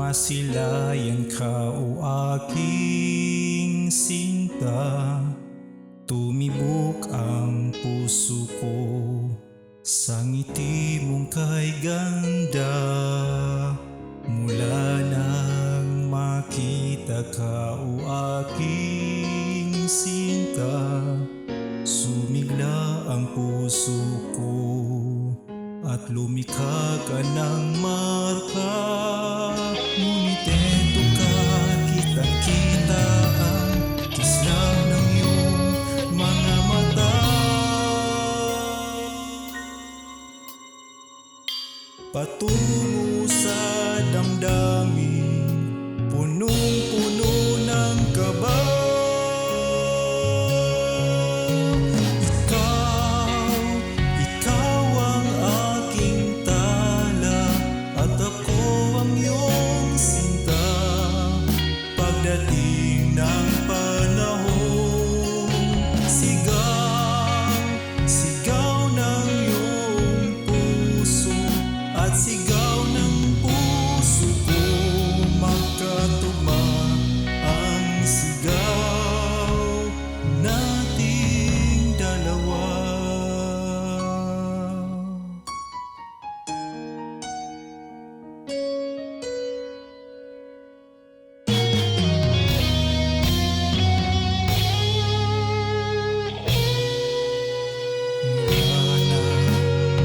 Masilayan ka o aking sinta, tumibok ang puso ko sa ngiti mong kay ganda. Mula nang makita ka o aking sinta, sumigla ang puso ko at lumikha ka ng marka. Ngunit eto ka, kitang-kita ang kislap ng iyong mga mata. Patungo sa damdamin, punong-puno ng kaba. Ikaw ang aking tala at ako ang iyong sinta. Pagdating ng panahon, sigaw, sigaw ng iyong puso at sigaw ng puso ko, magkatugma ang sigaw nating dalawa.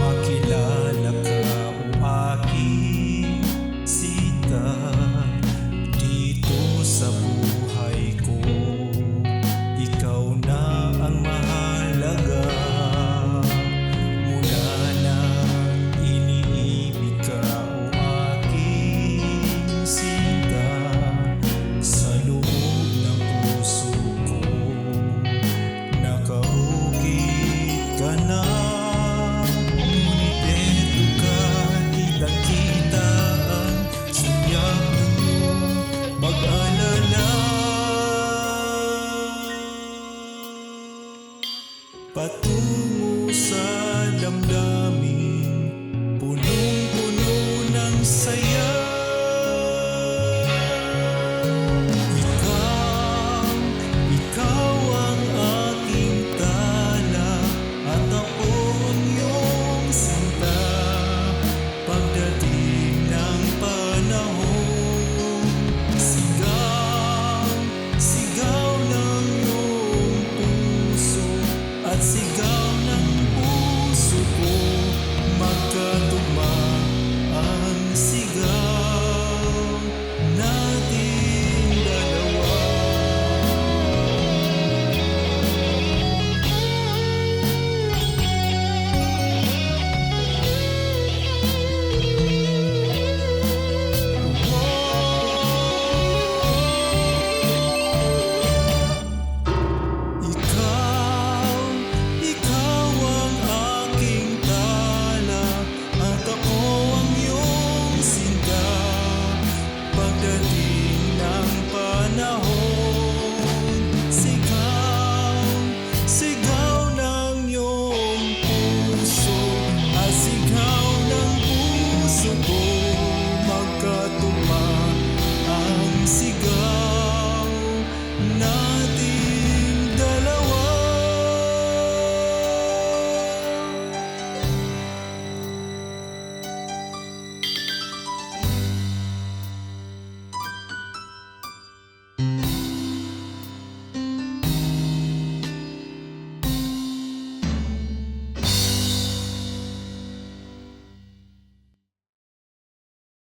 Makilala ka o aking sinta, dito sa buhay ko, ikaw na ang mahalaga. Mula nang iniibig ka o aking sinta, sa loob ng puso ko, nakaukit ka na. Mag-alala,